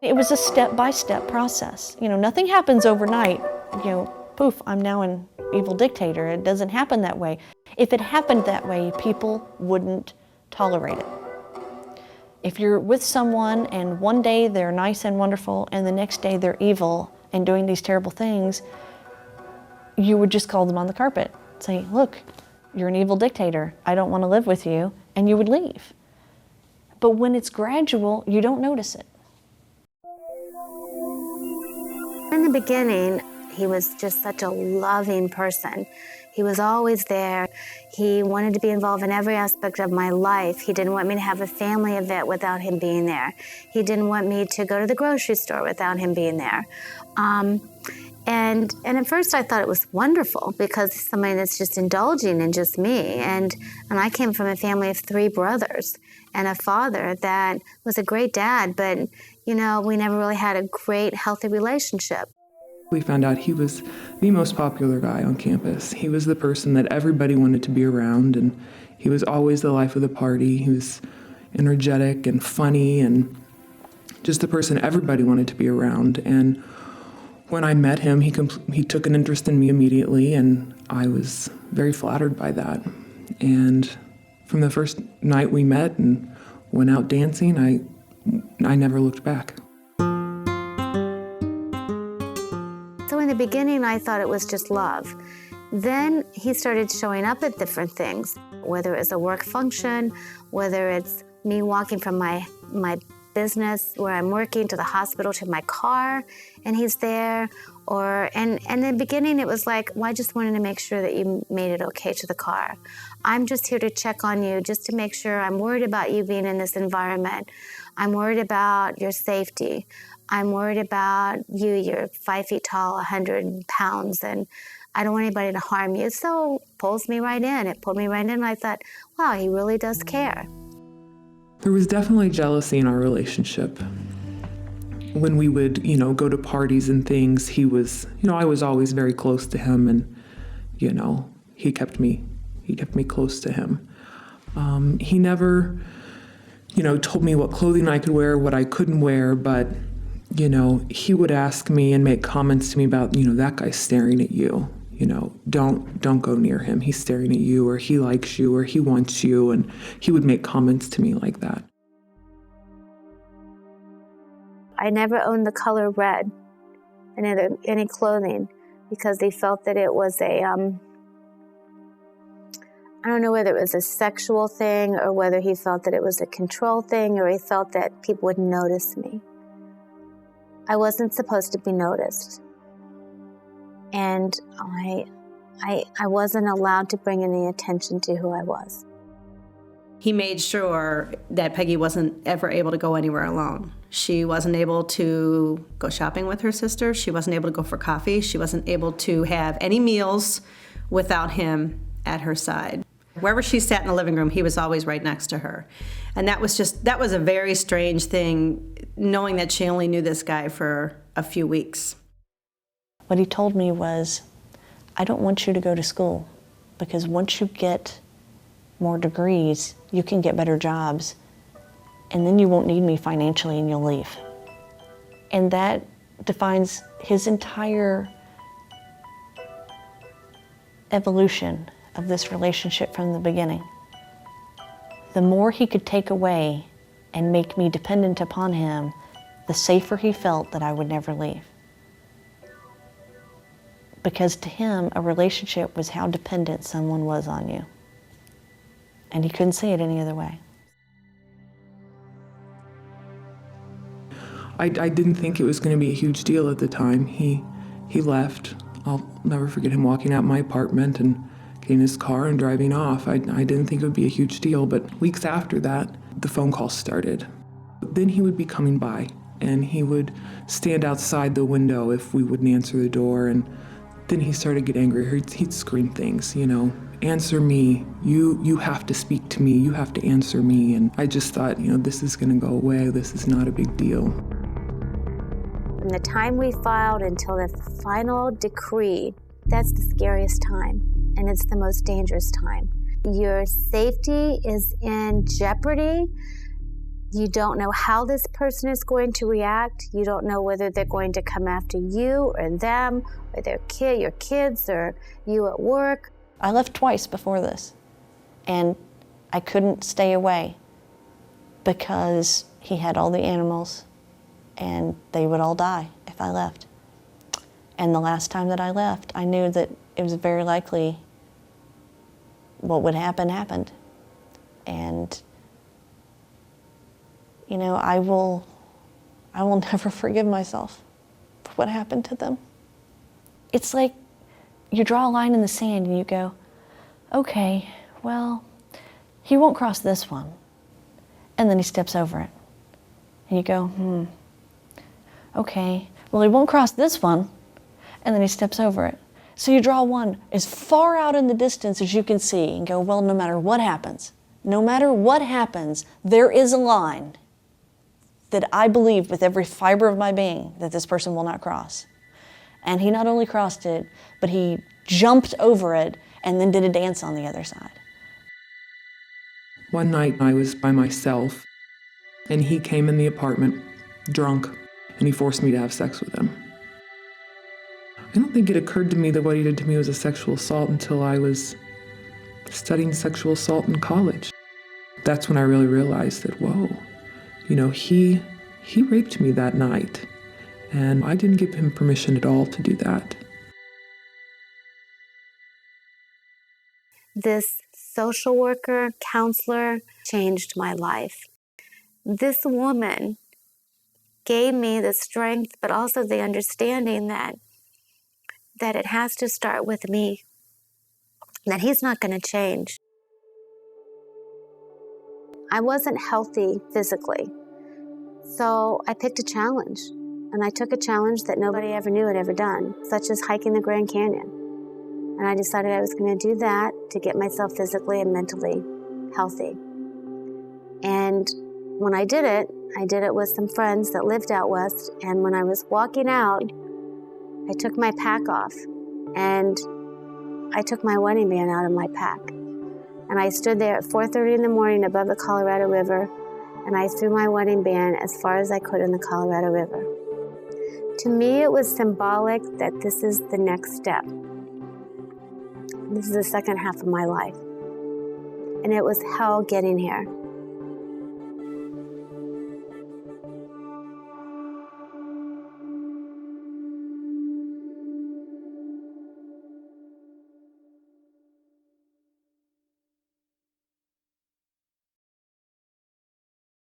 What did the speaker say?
It was a step-by-step process. Nothing happens overnight, poof, I'm now an evil dictator. It doesn't happen that way. If it happened that way, people wouldn't tolerate it. If you're with someone and one day they're nice and wonderful and the next day they're evil and doing these terrible things, you would just call them on the carpet. Say, look, you're an evil dictator. I don't want to live with you, and you would leave. But when it's gradual, you don't notice it. In the beginning, he was just such a loving person. He was always there. He wanted to be involved in every aspect of my life. He didn't want me to have a family event without him being there. He didn't want me to go to the grocery store without him being there. And at first I thought it was wonderful because he's somebody that's just indulging in just me. And I came from a family of 3 brothers and a father that was a great dad, but we never really had a great, healthy relationship. We found out he was the most popular guy on campus. He was the person that everybody wanted to be around, and he was always the life of the party. He was energetic and funny and just the person everybody wanted to be around. And when I met him, he took an interest in me immediately, and I was very flattered by that. And from the first night we met and went out dancing, I never looked back. So in the beginning, I thought it was just love. Then he started showing up at different things, whether it's a work function, whether it's me walking from my business where I'm working to the hospital to my car, and he's there. And in the beginning, it was like, well, I just wanted to make sure that you made it okay to the car. I'm just here to check on you, just to make sure. I'm worried about you being in this environment. I'm worried about your safety. I'm worried about you. You're 5 feet tall, 100 pounds, and I don't want anybody to harm you. So it pulls me right in. It pulled me right in, and I thought, wow, he really does care. There was definitely jealousy in our relationship. When we would, go to parties and things, he was, I was always very close to him, and, he kept me close to him. He never, told me what clothing I could wear, what I couldn't wear, but, he would ask me and make comments to me about, that guy's staring at you. Don't go near him. He's staring at you, or he likes you, or he wants you. And he would make comments to me like that. I never owned the color red in any clothing because they felt that it was I don't know whether it was a sexual thing or whether he felt that it was a control thing or he felt that people would notice me. I wasn't supposed to be noticed. And I wasn't allowed to bring any attention to who I was. He made sure that Peggy wasn't ever able to go anywhere alone. She wasn't able to go shopping with her sister. She wasn't able to go for coffee. She wasn't able to have any meals without him at her side. Wherever she sat in the living room, he was always right next to her. And that was a very strange thing, knowing that she only knew this guy for a few weeks. What he told me was, I don't want you to go to school because once you get more degrees, you can get better jobs, and then you won't need me financially and you'll leave. And that defines his entire evolution of this relationship from the beginning. The more he could take away and make me dependent upon him, the safer he felt that I would never leave. Because to him, a relationship was how dependent someone was on you. And he couldn't say it any other way. I didn't think it was going to be a huge deal at the time. He left. I'll never forget him walking out my apartment and getting his car and driving off. I didn't think it would be a huge deal, but weeks after that, the phone calls started. Then he would be coming by, and he would stand outside the window if we wouldn't answer the door, and then he started to get angry. He'd scream things, answer me, you have to speak to me, you have to answer me. And I just thought, this is gonna go away, this is not a big deal. From the time we filed until the final decree, that's the scariest time, and it's the most dangerous time. Your safety is in jeopardy You don't know how this person is going to react. You don't know whether they're going to come after you or them or your kids or you at work. I left twice before this, and I couldn't stay away because he had all the animals and they would all die if I left. And the last time that I left, I knew that it was very likely what would happen happened. And you know, I will never forgive myself for what happened to them. It's like you draw a line in the sand and you go, okay, well, he won't cross this one. And then he steps over it. And you go, okay, well, he won't cross this one. And then he steps over it. So you draw one as far out in the distance as you can see and go, well, no matter what happens, there is a line that I believe with every fiber of my being that this person will not cross. And he not only crossed it, but he jumped over it and then did a dance on the other side. One night I was by myself, and he came in the apartment, drunk, and he forced me to have sex with him. I don't think it occurred to me that what he did to me was a sexual assault until I was studying sexual assault in college. That's when I really realized that, whoa, you know, he raped me that night, and I didn't give him permission at all to do that. This social worker, counselor changed my life. This woman gave me the strength, but also the understanding that it has to start with me, that he's not going to change. I wasn't healthy physically, so I picked a challenge, and I took a challenge that nobody ever knew I'd ever done, such as hiking the Grand Canyon. And I decided I was going to do that to get myself physically and mentally healthy. And when I did it with some friends that lived out west, and when I was walking out, I took my pack off, and I took my wedding band out of my pack. And I stood there at 4:30 in the morning above the Colorado River, and I threw my wedding band as far as I could in the Colorado River. To me, it was symbolic that this is the next step. This is the second half of my life. And it was hell getting here.